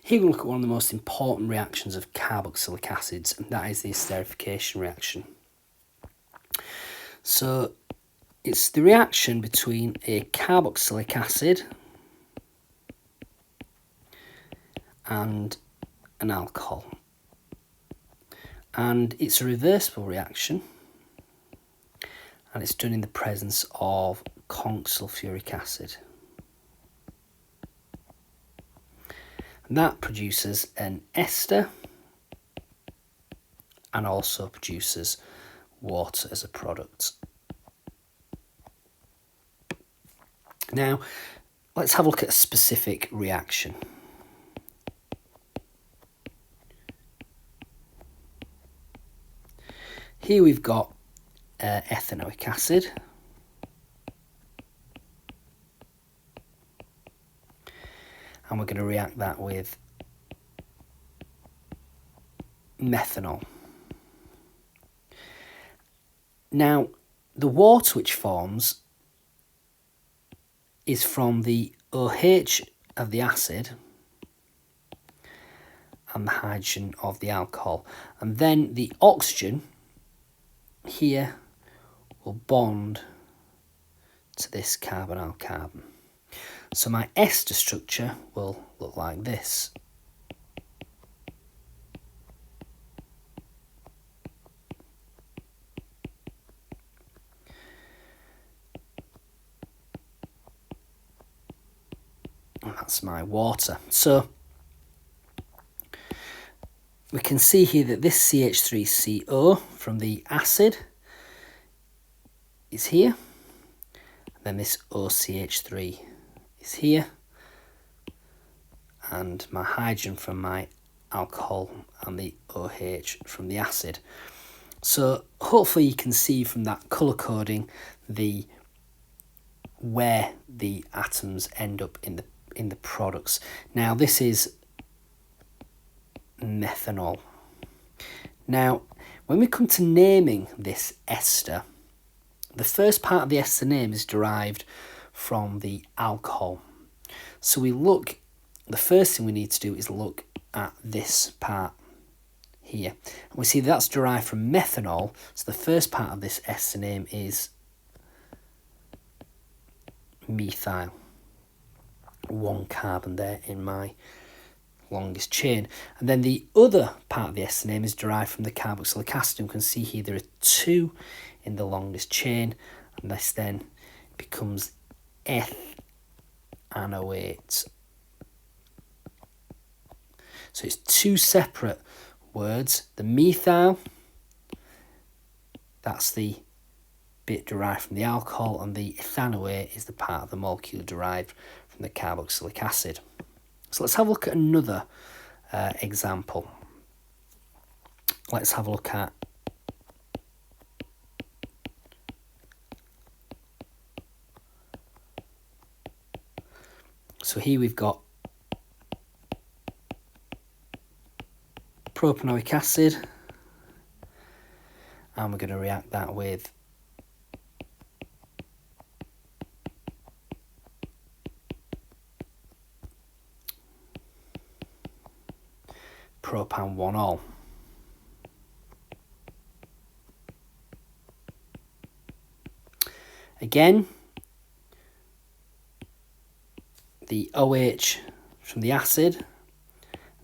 Here we look at one of the most important reactions of carboxylic acids, and that is the esterification reaction. So it's the reaction between a carboxylic acid and an alcohol. And it's a reversible reaction, and it's done in the presence of conc sulfuric acid. And that produces an ester and also produces water as a product. Now, let's have a look at a specific reaction. Here we've got ethanoic acid, and we're going to react that with methanol. Now, the water which forms is from the OH of the acid and the hydrogen of the alcohol, and then the oxygen here will bond to this carbonyl-carbon. So my ester structure will look like this. And that's my water. So we can see here that this CH3CO from the acid is here, and then this OCH3 is here, and my hydrogen from my alcohol and the OH from the acid. So hopefully you can see from that colour coding where the atoms end up in the products. Now this is methanol. Now when we come to naming this ester, the first part of the ester name is derived from the alcohol. So the first thing we need to do is look at this part here. And we see that's derived from methanol, so the first part of this ester name is methyl. One carbon there in my longest chain. And then the other part of the ester name is derived from the carboxylic acid. And we can see here there are two in the longest chain, and this then becomes ethanoate. So it's two separate words. The methyl, that's the bit derived from the alcohol, and the ethanoate is the part of the molecule derived from the carboxylic acid. So let's have a look at another example. Let's have a look at so here we've got propanoic acid, and we're going to react that with propan-1-ol. Again, the OH from the acid,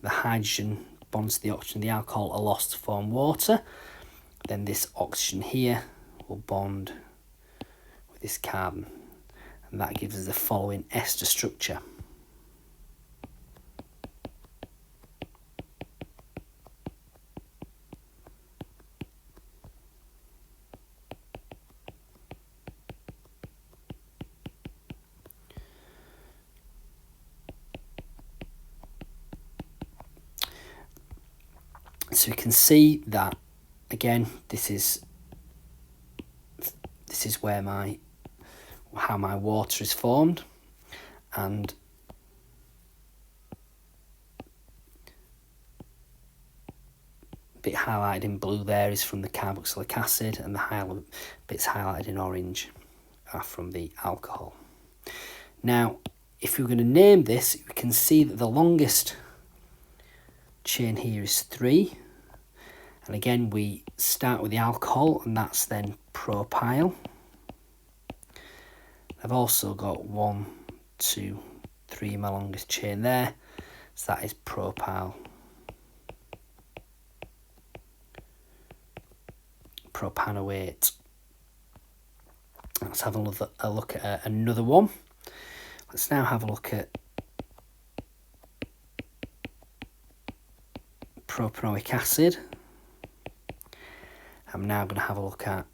the hydrogen bonds to the oxygen, the alcohol are lost to form water. Then this oxygen here will bond with this carbon, and that gives us the following ester structure. So you can see that again, this is where how my water is formed, and the bit highlighted in blue there is from the carboxylic acid, and the bits highlighted in orange are from the alcohol. Now, if we were going to name this, we can see that the longest chain here is 3. And again, we start with the alcohol, and that's then propyl. I've also got 1, 2, 3, my longest chain there. So that is propyl. Propanoate. Let's have a look at another one. Let's now have a look at propanoic acid. I'm now going to have a look at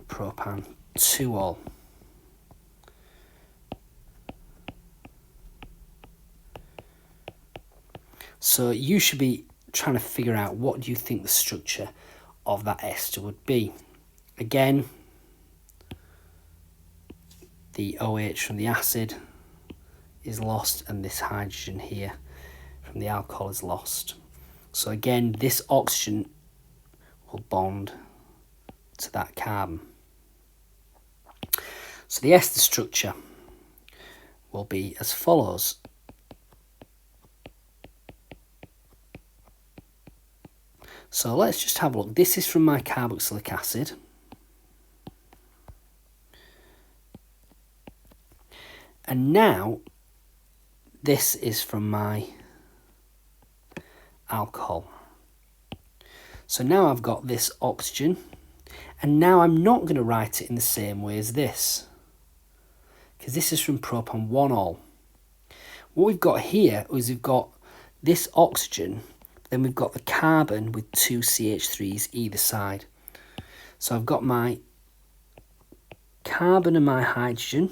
propan-2-ol. So you should be trying to figure out what do you think the structure of that ester would be. Again, the OH from the acid is lost, and this hydrogen here from the alcohol is lost. So again, this oxygen will bond to that carbon. So the ester structure will be as follows. So let's just have a look. This is from my carboxylic acid. And now this is from my alcohol. So now I've got this oxygen, and now I'm not going to write it in the same way as this, because this is from propan-1-ol. What we've got here is we've got this oxygen, then we've got the carbon with 2 CH3s either side. So I've got my carbon and my hydrogen,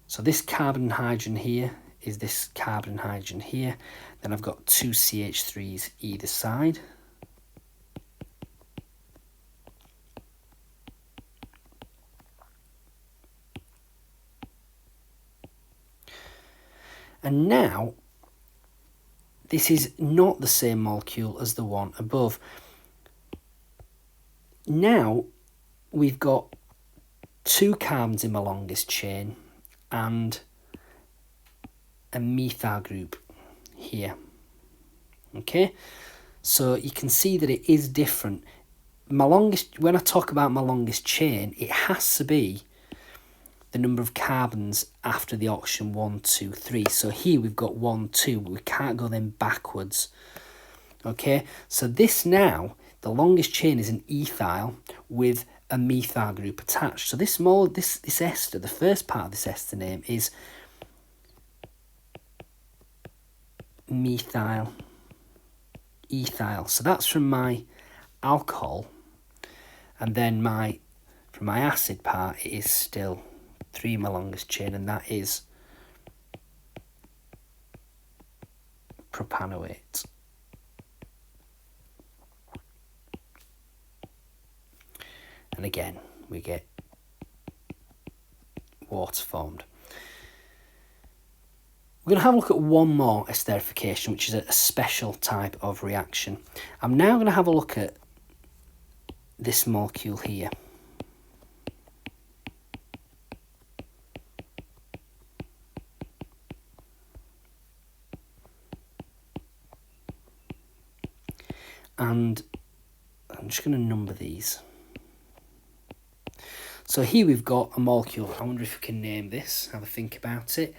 so this carbon and hydrogen here is this carbon and hydrogen here. Then I've got 2 CH3s either side. And now, this is not the same molecule as the one above. Now, we've got 2 carbons in my longest chain and a methyl group here. Okay, so you can see that it is different. When I talk about my longest chain, it has to be the number of carbons after the oxygen 1, 2, 3. So here we've got 1, 2, but we can't go then backwards. Okay, so this now, the longest chain is an ethyl with a methyl group attached. So this ester, the first part of this ester name is methyl ethyl. So that's from my alcohol, and then from my acid part, it is still 3, my longest chain, and that is propanoate. And again, we get water formed. We're going to have a look at one more esterification, which is a special type of reaction. I'm now going to have a look at this molecule here. And I'm just going to number these. So here we've got a molecule. I wonder if we can name this, have a think about it.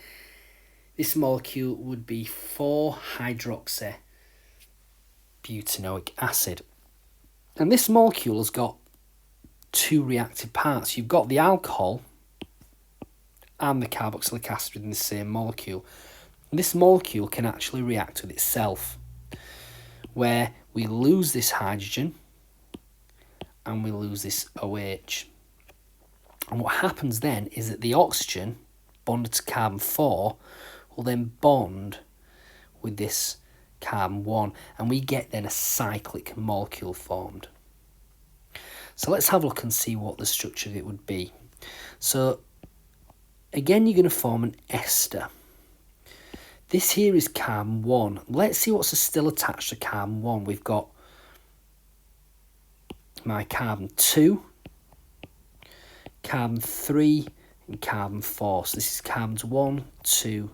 This molecule would be 4-hydroxybutanoic acid. And this molecule has got 2 reactive parts. You've got the alcohol and the carboxylic acid within the same molecule. And this molecule can actually react with itself, where we lose this hydrogen and we lose this OH. And what happens then is that the oxygen bonded to carbon 4 will then bond with this carbon 1, and we get then a cyclic molecule formed. So let's have a look and see what the structure of it would be. So again, you're going to form an ester. This here is carbon 1. Let's see what's still attached to carbon 1. We've got my carbon 2, carbon 3 and carbon 4. So this is carbons 1, 2,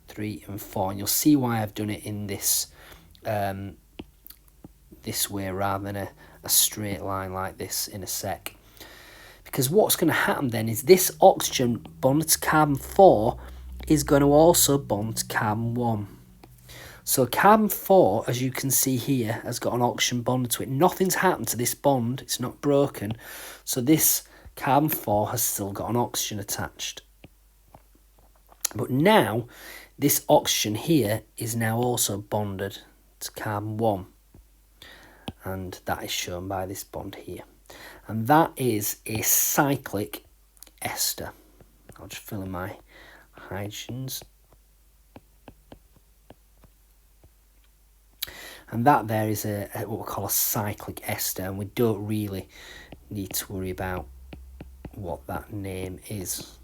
3 and 4. And you'll see why I've done it in this this way rather than a straight line like this in a sec. Because what's going to happen then is this oxygen bonded to carbon 4 is going to also bond to carbon 1. So carbon 4, as you can see here, has got an oxygen bonded to it. Nothing's happened to this bond. It's not broken. So this carbon 4 has still got an oxygen attached. But now, this oxygen here is now also bonded to carbon 1. And that is shown by this bond here. And that is a cyclic ester. I'll just fill in my hydrogens. And that there is what we call a cyclic ester, and we don't really need to worry about what that name is.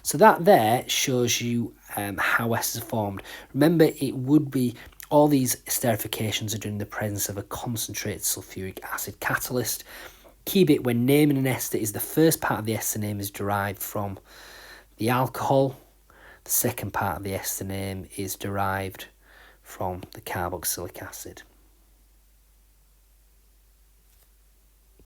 So that there shows you how esters are formed. Remember, it would be all these esterifications are done in the presence of a concentrated sulfuric acid catalyst. Key bit when naming an ester is the first part of the ester name is derived from the alcohol. The second part of the ester name is derived from the carboxylic acid.